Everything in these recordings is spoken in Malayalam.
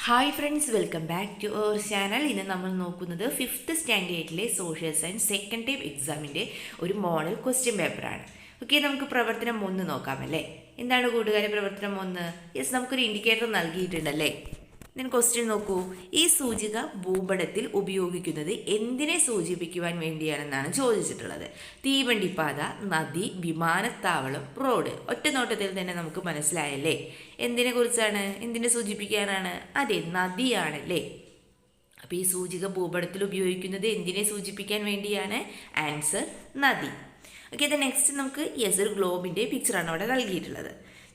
Hi friends, welcome back to our channel. ഇന്ന് നമ്മൾ നോക്കുന്നത് 5th സ്റ്റാൻഡേർഡിലെ സോഷ്യൽ സയൻസ് സെക്കൻഡ് ടൈം എക്സാമിൻ്റെ ഒരു മോഡൽ ക്വസ്റ്റ്യൻ പേപ്പറാണ്. ഓക്കെ, നമുക്ക് പ്രവർത്തനം 1 നോക്കാമല്ലേ. എന്താണ് കൂട്ടുകാരെ പ്രവർത്തനം 1? യെസ്, നമുക്കൊരു ഇൻഡിക്കേറ്റർ നൽകിയിട്ടുണ്ടല്ലേ. ഞാൻ ക്വസ്റ്റ്യൻ നോക്കൂ. ഈ സൂചിക ഭൂപടത്തിൽ ഉപയോഗിക്കുന്നത് എന്തിനെ സൂചിപ്പിക്കുവാൻ വേണ്ടിയാണെന്നാണ് ചോദിച്ചിട്ടുള്ളത്. തീവണ്ടിപ്പാത, നദി, വിമാനത്താവളം, റോഡ്. ഒറ്റ നോട്ടത്തിൽ തന്നെ നമുക്ക് മനസ്സിലായല്ലേ എന്തിനെ കുറിച്ചാണ്, എന്തിനെ സൂചിപ്പിക്കാനാണ്? അതെ, നദിയാണല്ലേ. അപ്പോൾ ഈ സൂചിക ഭൂപടത്തിൽ ഉപയോഗിക്കുന്നത് എന്തിനെ സൂചിപ്പിക്കാൻ വേണ്ടിയാണ്? ആൻസർ നദി. ഓക്കെ, ദ നെക്സ്റ്റ് നമുക്ക് യെസ് ഒരു ഗ്ലോബിൻ്റെ പിക്ചറാണ് അവിടെ നൽകിയിട്ടുള്ളത്.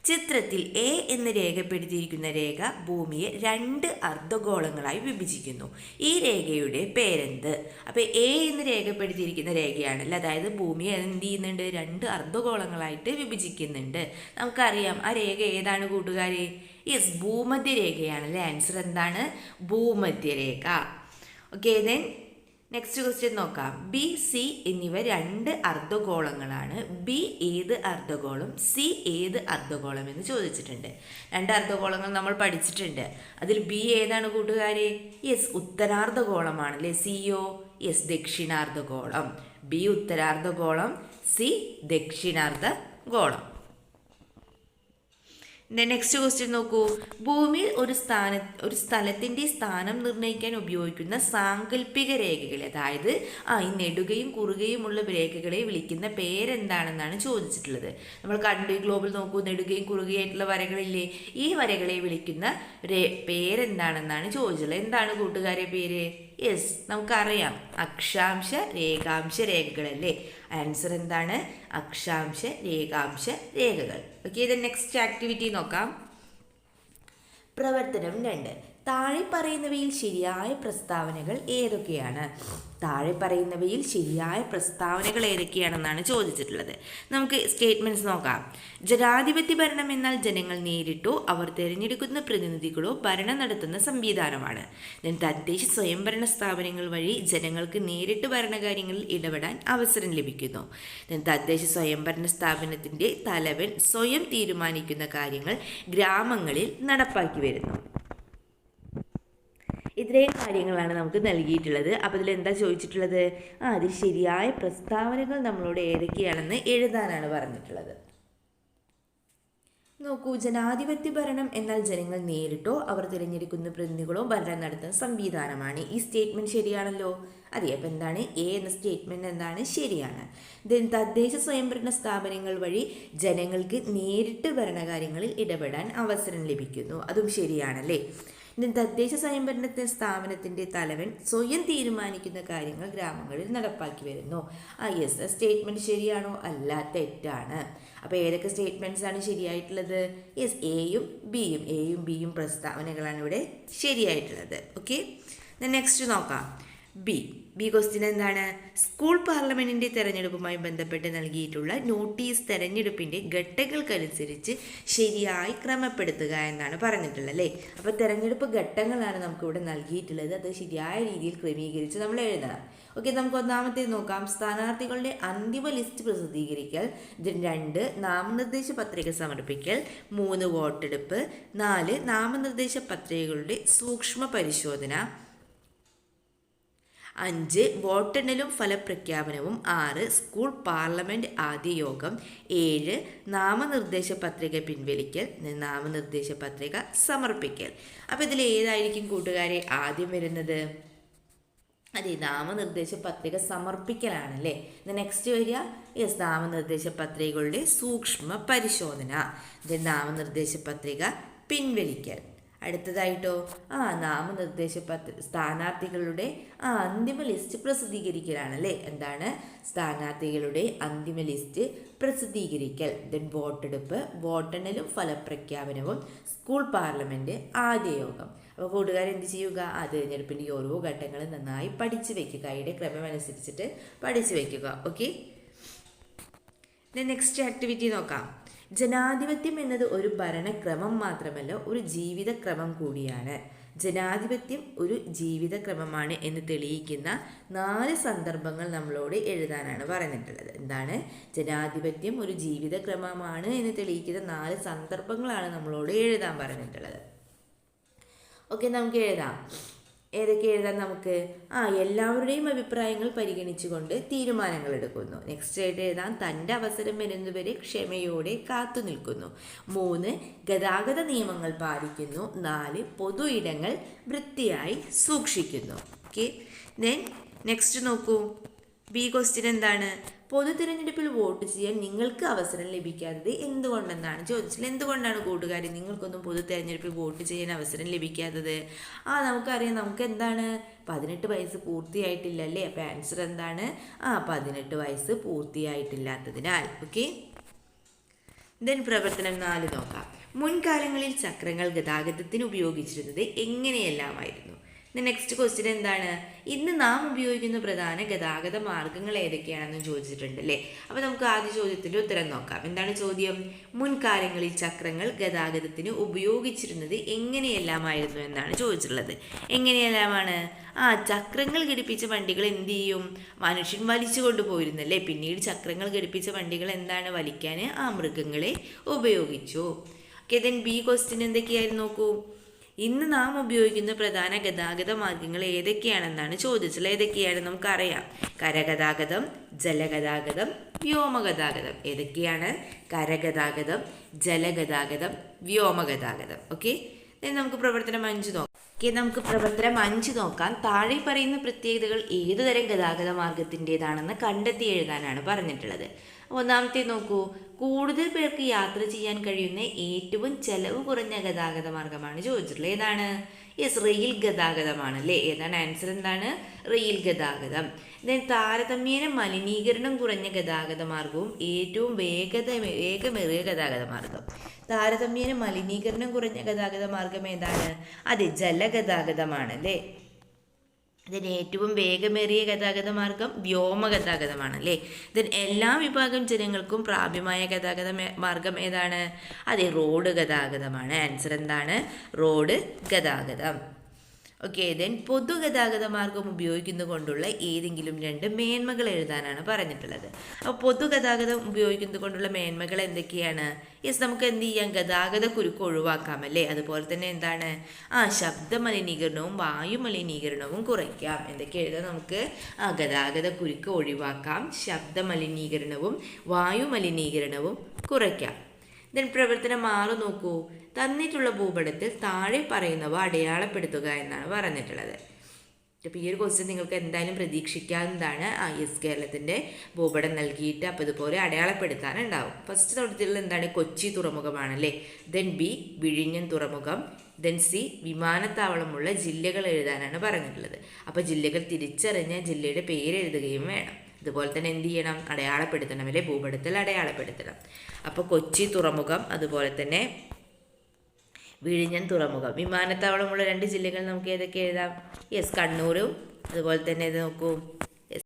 ചിത്രത്തിൽ എ എന്ന് രേഖപ്പെടുത്തിയിരിക്കുന്ന രേഖ ഭൂമിയെ 2 അർദ്ധഗോളങ്ങളായി വിഭജിക്കുന്നു. ഈ രേഖയുടെ പേരെന്ത്? അപ്പോൾ എ എന്ന് രേഖപ്പെടുത്തിയിരിക്കുന്ന രേഖയാണല്ലോ, അതായത് ഭൂമിയെ എന്ത് ചെയ്യുന്നുണ്ട്? 2 അർദ്ധഗോളങ്ങളായിട്ട് വിഭജിക്കുന്നുണ്ട്. നമുക്കറിയാം ആ രേഖ ഏതാണ് കൂട്ടുകാരെ? യെസ്, ഭൂമധ്യരേഖയാണല്ലേ. ആൻസർ എന്താണ്? ഭൂമധ്യരേഖ. ഓക്കെ, ദെൻ നെക്സ്റ്റ് ക്വസ്റ്റ്യൻ നോക്കാം. ബി, സി എന്നിവ 2 അർദ്ധഗോളങ്ങളാണ്. ബി ഏത് അർദ്ധഗോളം, സി ഏത് അർദ്ധഗോളം എന്ന് ചോദിച്ചിട്ടുണ്ട്. 2 അർദ്ധഗോളങ്ങൾ നമ്മൾ പഠിച്ചിട്ടുണ്ട്. അതിൽ ബി ഏതാണ് കൂട്ടുകാരെ? യെസ്, ഉത്തരാർദ്ധഗോളമാണല്ലേ. സിയോ? യെസ്, ദക്ഷിണാർദ്ധഗോളം. ബി ഉത്തരാർദ്ധഗോളം, സി ദക്ഷിണാർദ്ധഗോളം. നെക്സ്റ്റ് ക്വസ്റ്റ്യൻ നോക്കൂ. ഭൂമിയിൽ ഒരു സ്ഥലത്തിൻ്റെ സ്ഥാനം നിർണ്ണയിക്കാൻ ഉപയോഗിക്കുന്ന സാങ്കല്പിക രേഖകളെ, അതായത് ഈ നെടുകയും കുറുകയുമുള്ള രേഖകളെ വിളിക്കുന്ന പേരെന്താണെന്നാണ് ചോദിച്ചിട്ടുള്ളത്. നമ്മൾ കണ്ടു ഈ ഗ്ലോബിൽ നോക്കൂ, നെടുകയും കുറുകയായിട്ടുള്ള വരകളില്ലേ. ഈ വരകളെ വിളിക്കുന്ന പേരെന്താണെന്നാണ് ചോദിച്ചിട്ടുള്ളത്. എന്താണ് കൂട്ടുകാരെ പേര്? യെസ്, നമുക്കറിയാം, അക്ഷാംശ രേഖാംശ രേഖകളല്ലേ. ആൻസർ എന്താണ്? അക്ഷാംശ രേഖാംശ രേഖകൾ. ഓക്കെ, ഇത് നെക്സ്റ്റ് ആക്ടിവിറ്റി നോക്കാം. പ്രവർത്തനം 2. താഴെ പറയുന്നവയിൽ ശരിയായ പ്രസ്താവനകൾ ഏതൊക്കെയാണ്? താഴെ പറയുന്നവയിൽ ശരിയായ പ്രസ്താവനകൾ ഏതൊക്കെയാണെന്നാണ് ചോദിച്ചിട്ടുള്ളത്. നമുക്ക് സ്റ്റേറ്റ്മെൻറ്റ്സ് നോക്കാം. ജനാധിപത്യ ഭരണം എന്നാൽ ജനങ്ങൾ നേരിട്ടോ അവർ തിരഞ്ഞെടുക്കുന്ന പ്രതിനിധികളോ ഭരണം നടത്തുന്ന സംവിധാനമാണ്. തദ്ദേശ സ്വയംഭരണ സ്ഥാപനങ്ങൾ വഴി ജനങ്ങൾക്ക് നേരിട്ട് ഭരണകാര്യങ്ങളിൽ ഇടപെടാൻ അവസരം ലഭിക്കുന്നു. തദ്ദേശ സ്വയംഭരണ സ്ഥാപനത്തിൻ്റെ തലവൻ സ്വയം തീരുമാനിക്കുന്ന കാര്യങ്ങൾ ഗ്രാമങ്ങളിൽ നടപ്പാക്കി വരുന്നു. ഇത്രയും കാര്യങ്ങളാണ് നമുക്ക് നൽകിയിട്ടുള്ളത്. അപ്പോൾ ഇതിൽ എന്താ ചോദിച്ചിട്ടുള്ളത്? അതിൽ ശരിയായ പ്രസ്താവനകൾ നമ്മളോട് ഏതൊക്കെയാണെന്ന് എഴുതാനാണ് പറഞ്ഞിട്ടുള്ളത്. നോക്കൂ, ജനാധിപത്യ ഭരണം എന്നാൽ ജനങ്ങൾ നേരിട്ടോ അവർ തിരഞ്ഞെടുക്കുന്ന പ്രതിനിധികളോ ഭരണം നടത്തുന്ന സംവിധാനമാണ്. ഈ സ്റ്റേറ്റ്മെൻറ്റ് ശരിയാണല്ലോ. അതെ, അപ്പം എന്താണ് എ എന്ന സ്റ്റേറ്റ്മെൻറ്റ് എന്താണ്? ശരിയാണ്. തദ്ദേശ സ്വയംഭരണ സ്ഥാപനങ്ങൾ വഴി ജനങ്ങൾക്ക് നേരിട്ട് ഭരണകാര്യങ്ങളിൽ ഇടപെടാൻ അവസരം ലഭിക്കുന്നു. അതും ശരിയാണല്ലേ. തദ്ദേശ സ്വയംഭരണ സ്ഥാപനത്തിൻ്റെ തലവൻ സ്വയം തീരുമാനിക്കുന്ന കാര്യങ്ങൾ ഗ്രാമങ്ങളിൽ നടപ്പാക്കി വരുന്നു. യെസ്, സ്റ്റേറ്റ്മെൻറ്റ് ശരിയാണോ? അല്ല, തെറ്റാണ്. അപ്പോൾ ഏതൊക്കെ സ്റ്റേറ്റ്മെൻറ്റ്സ് ആണ് ശരിയായിട്ടുള്ളത്? യെസ്, എയും ബിയും പ്രസ്താവനകളാണ് ഇവിടെ ശരിയായിട്ടുള്ളത്. ഓക്കെ, നെക്സ്റ്റ് നോക്കാം. ബി ക്വസ്റ്റ്യൻ എന്താണ്? സ്കൂൾ പാർലമെൻറ്റിൻ്റെ തെരഞ്ഞെടുപ്പുമായി ബന്ധപ്പെട്ട് നൽകിയിട്ടുള്ള നോട്ടീസ് തെരഞ്ഞെടുപ്പിൻ്റെ ഘട്ടങ്ങൾക്കനുസരിച്ച് ശരിയായി ക്രമപ്പെടുത്തുക എന്നാണ് പറഞ്ഞിട്ടുള്ളത് അല്ലേ. അപ്പോൾ തെരഞ്ഞെടുപ്പ് ഘട്ടങ്ങളാണ് നമുക്കിവിടെ നൽകിയിട്ടുള്ളത്. അത് ശരിയായ രീതിയിൽ ക്രമീകരിച്ച് നമ്മൾ എഴുതണം. ഓക്കെ, നമുക്ക് ഒന്നാമത്തേത് നോക്കാം. സ്ഥാനാർത്ഥികളുടെ അന്തിമ ലിസ്റ്റ് പ്രസിദ്ധീകരിക്കൽ. 2 നാമനിർദ്ദേശ പത്രിക സമർപ്പിക്കൽ. 3 വോട്ടെടുപ്പ്. 4 നാമനിർദ്ദേശ പത്രികകളുടെ സൂക്ഷ്മ പരിശോധന. 5 വോട്ടെണ്ണലും ഫലപ്രഖ്യാപനവും. 6 സ്കൂൾ പാർലമെൻറ്റ് ആദ്യ യോഗം. 7 നാമനിർദ്ദേശ പത്രിക പിൻവലിക്കൽ. നാമനിർദ്ദേശ പത്രിക സമർപ്പിക്കൽ. അപ്പോൾ ഇതിൽ ഏതായിരിക്കും കൂട്ടുകാരെ ആദ്യം വരുന്നത്? അതെ, നാമനിർദ്ദേശ പത്രിക സമർപ്പിക്കലാണല്ലേ. നെക്സ്റ്റ് വരിക യെസ് നാമനിർദ്ദേശ പത്രികകളുടെ സൂക്ഷ്മ പരിശോധന. നാമനിർദ്ദേശ പത്രിക പിൻവലിക്കൽ. അടുത്തതായിട്ടോ നാമനിർദ്ദേശ സ്ഥാനാർത്ഥികളുടെ അന്തിമ ലിസ്റ്റ് പ്രസിദ്ധീകരിക്കലാണല്ലേ. എന്താണ്? സ്ഥാനാർത്ഥികളുടെ അന്തിമ ലിസ്റ്റ് പ്രസിദ്ധീകരിക്കൽ. വോട്ടെടുപ്പ്, വോട്ടെണ്ണലും ഫലപ്രഖ്യാപനവും, സ്കൂൾ പാർലമെൻറ്റ് ആദ്യ യോഗം. അപ്പോൾ കൂട്ടുകാർ എന്ത് ചെയ്യുക? തിരഞ്ഞെടുപ്പിൻ്റെ ഓരോ ഘട്ടങ്ങളും നന്നായി പഠിച്ചു വയ്ക്കുക. അതിൻ്റെ ക്രമമനുസരിച്ചിട്ട് പഠിച്ചു വയ്ക്കുക. ഓക്കെ, നെക്സ്റ്റ് ആക്ടിവിറ്റി നോക്കാം. ജനാധിപത്യം എന്നത് ഒരു ഭരണക്രമം മാത്രമല്ല, ഒരു ജീവിതക്രമം കൂടിയാണ്. ജനാധിപത്യം ഒരു ജീവിതക്രമമാണ് എന്ന് തെളിയിക്കുന്ന 4 സന്ദർഭങ്ങൾ നമ്മളോട് എഴുതാനാണ് പറഞ്ഞിട്ടുള്ളത്. എന്താണ്? ജനാധിപത്യം ഒരു ജീവിതക്രമമാണ് എന്ന് തെളിയിക്കുന്ന 4 സന്ദർഭങ്ങളാണ് നമ്മളോട് എഴുതാൻ പറഞ്ഞിട്ടുള്ളത്. ഓക്കെ, നമുക്ക് എഴുതാം. ഏതൊക്കെ എഴുതാം നമുക്ക്? എല്ലാവരുടെയും അഭിപ്രായങ്ങൾ പരിഗണിച്ചുകൊണ്ട് തീരുമാനങ്ങൾ എടുക്കുന്നു. നെക്സ്റ്റ് ആയിട്ട് എഴുതാം, തൻ്റെ അവസരം വരുന്നവരെ ക്ഷമയോടെ കാത്തു നിൽക്കുന്നു. 3, ഗതാഗത നിയമങ്ങൾ പാലിക്കുന്നു. 4, പൊതു ഇടങ്ങൾ വൃത്തിയായി സൂക്ഷിക്കുന്നു. ഓക്കെ, ദെൻ നെക്സ്റ്റ് നോക്കൂ. ബി ക്വസ്റ്റ്യൻ എന്താണ്? പൊതു തിരഞ്ഞെടുപ്പിൽ വോട്ട് ചെയ്യാൻ നിങ്ങൾക്ക് അവസരം ലഭിക്കാത്തത് എന്തുകൊണ്ടെന്നാണ് ചോദിച്ചത്. എന്തുകൊണ്ടാണ് കൂട്ടുകാരെ നിങ്ങൾക്കൊന്നും പൊതു തിരഞ്ഞെടുപ്പിൽ വോട്ട് ചെയ്യാൻ അവസരം ലഭിക്കാത്തത്? നമുക്കറിയാം, നമുക്ക് എന്താണ് 18 വയസ്സ് പൂർത്തിയായിട്ടില്ല അല്ലേ? അപ്പോൾ ആൻസർ എന്താണ്? 18 വയസ്സ് പൂർത്തിയായിട്ടില്ലാത്തതിനാൽ. ഓക്കെ, ദെൻ പ്രവർത്തനം 4 നോക്കാം. മുൻകാലങ്ങളിൽ ചക്രങ്ങൾ ഗതാഗതത്തിന് ഉപയോഗിച്ചിരുന്നത് എങ്ങനെയെല്ലാമായിരുന്നു? നെക്സ്റ്റ് ക്വസ്റ്റ്യൻ എന്താണ്? ഇന്ന് നാം ഉപയോഗിക്കുന്ന പ്രധാന ഗതാഗത മാർഗങ്ങൾ ഏതൊക്കെയാണെന്ന് ചോദിച്ചിട്ടുണ്ട് അല്ലേ? അപ്പോൾ നമുക്ക് ആദ്യ ചോദ്യത്തിൻ്റെ ഉത്തരം നോക്കാം. എന്താണ് ചോദ്യം? മുൻകാലങ്ങളിൽ ചക്രങ്ങൾ ഗതാഗതത്തിന് ഉപയോഗിച്ചിരുന്നത് എങ്ങനെയെല്ലാമായിരുന്നു എന്നാണ് ചോദിച്ചിട്ടുള്ളത്. എങ്ങനെയെല്ലാമാണ്? ചക്രങ്ങൾ ഘടിപ്പിച്ച വണ്ടികൾ എന്ത് ചെയ്യും? മനുഷ്യൻ വലിച്ചു കൊണ്ടുപോയിരുന്നല്ലേ. പിന്നീട് ചക്രങ്ങൾ ഘടിപ്പിച്ച വണ്ടികൾ എന്താണ് വലിക്കാൻ? മൃഗങ്ങളെ ഉപയോഗിച്ചു. ഓക്കെ, ദെൻ ബി ക്വസ്റ്റ്യൻ എന്തൊക്കെയായിരുന്നു നോക്കൂ. ഇന്ന് നാം ഉപയോഗിക്കുന്ന പ്രധാന ഗതാഗത മാർഗങ്ങൾ ഏതൊക്കെയാണെന്നാണ് ചോദിച്ചത്. ഏതൊക്കെയാണ് നമുക്കറിയാം? കരഗതാഗതം, ജലഗതാഗതം, വ്യോമഗതാഗതം. ഏതൊക്കെയാണ്? കരഗതാഗതം, ജലഗതാഗതം, വ്യോമഗതാഗതം. ഓക്കെ, നമുക്ക് പ്രവർത്തനം 5 നോക്കാം. നമുക്ക് പ്രവർത്തനം 5 നോക്കാം. താഴെ പറയുന്ന പ്രത്യേകതകൾ ഏതുതരം ഗതാഗത മാർഗത്തിൻ്റെതാണെന്ന് കണ്ടെത്തി എഴുതാനാണ് പറഞ്ഞിട്ടുള്ളത്. ഒന്നാമത്തെ നോക്കൂ. കൂടുതൽ പേർക്ക് യാത്ര ചെയ്യാൻ കഴിയുന്ന ഏറ്റവും ചെലവ് കുറഞ്ഞ ഗതാഗത മാർഗമാണ് ചോദിച്ചിട്ടുള്ളത്. ഏതാണ്? റെയിൽ ഗതാഗതമാണ് അല്ലേ? ഏതാണ് ആൻസർ? എന്താണ്? റെയിൽ ഗതാഗതം. താരതമ്യേന മലിനീകരണം കുറഞ്ഞ ഗതാഗത മാർഗവും ഏറ്റവും വേഗമേറിയ ഗതാഗത മാർഗം. താരതമ്യേന മലിനീകരണം കുറഞ്ഞ ഗതാഗത മാർഗം ഏതാണ്? അതെ, ജലഗതാഗതമാണ് അല്ലേ? ഇതിന് ഏറ്റവും വേഗമേറിയ ഗതാഗത മാർഗം വ്യോമഗതാഗതമാണ് അല്ലേ? ഇതിന് എല്ലാ വിഭാഗം ജനങ്ങൾക്കും പ്രാപ്യമായ ഗതാഗത മാർഗം ഏതാണ്? അതെ, റോഡ് ഗതാഗതമാണ്. ആൻസർ എന്താണ്? റോഡ് ഗതാഗതം. ഓക്കെ, ദെൻ പൊതുഗതാഗത മാർഗം ഉപയോഗിക്കുന്നത് കൊണ്ടുള്ള ഏതെങ്കിലും 2 മേന്മകൾ എഴുതാനാണ് പറഞ്ഞിട്ടുള്ളത്. അപ്പോൾ പൊതുഗതാഗതം ഉപയോഗിക്കുന്നത് കൊണ്ടുള്ള മേന്മകൾ എന്തൊക്കെയാണ്? നമുക്ക് എന്ത് ചെയ്യാം? ഗതാഗത കുരുക്ക് ഒഴിവാക്കാമല്ലേ? അതുപോലെ തന്നെ എന്താണ്? ശബ്ദ മലിനീകരണവും വായു മലിനീകരണവും കുറയ്ക്കാം. എന്തൊക്കെ എഴുതാം നമുക്ക്? ഗതാഗത കുരുക്ക് ഒഴിവാക്കാം, ശബ്ദ മലിനീകരണവും വായു മലിനീകരണവും കുറയ്ക്കാം. ദെൻ പ്രവർത്തനം 6 നോക്കൂ. തന്നിട്ടുള്ള ഭൂപടത്തിൽ താഴെ പറയുന്നവ അടയാളപ്പെടുത്തുക എന്നാണ് പറഞ്ഞിട്ടുള്ളത്. അപ്പോൾ ഈ ഒരു ക്വസ്റ്റ്യൻ നിങ്ങൾക്ക് എന്തായാലും പ്രതീക്ഷിക്കാവുന്നതാണ്. കേരളത്തിൻ്റെ ഭൂപടം നൽകിയിട്ട് അപ്പോൾ ഇതുപോലെ അടയാളപ്പെടുത്താനുണ്ടാവും. ഫസ്റ്റ് തൊട്ടത്തിലുള്ള എന്താണ്? കൊച്ചി തുറമുഖമാണല്ലേ. ദെൻ ബി, വിഴിഞ്ഞം തുറമുഖം. ദെൻ സി, വിമാനത്താവളമുള്ള ജില്ലകൾ എഴുതാനാണ് പറഞ്ഞിട്ടുള്ളത്. അപ്പോൾ ജില്ലകൾ തിരിച്ചറിഞ്ഞ ജില്ലയുടെ പേര് എഴുതുകയും വേണം. അതുപോലെ തന്നെ എന്ത് ചെയ്യണം? അടയാളപ്പെടുത്തണം അല്ലേ? ഭൂപടത്തിൽ അടയാളപ്പെടുത്തണം. അപ്പോൾ കൊച്ചി തുറമുഖം, അതുപോലെ തന്നെ വിഴിഞ്ഞം തുറമുഖം. വിമാനത്താവളമുള്ള 2 ജില്ലകൾ നമുക്ക് ഏതൊക്കെ എഴുതാം? കണ്ണൂരും അതുപോലെ തന്നെ ഇത് നോക്കൂ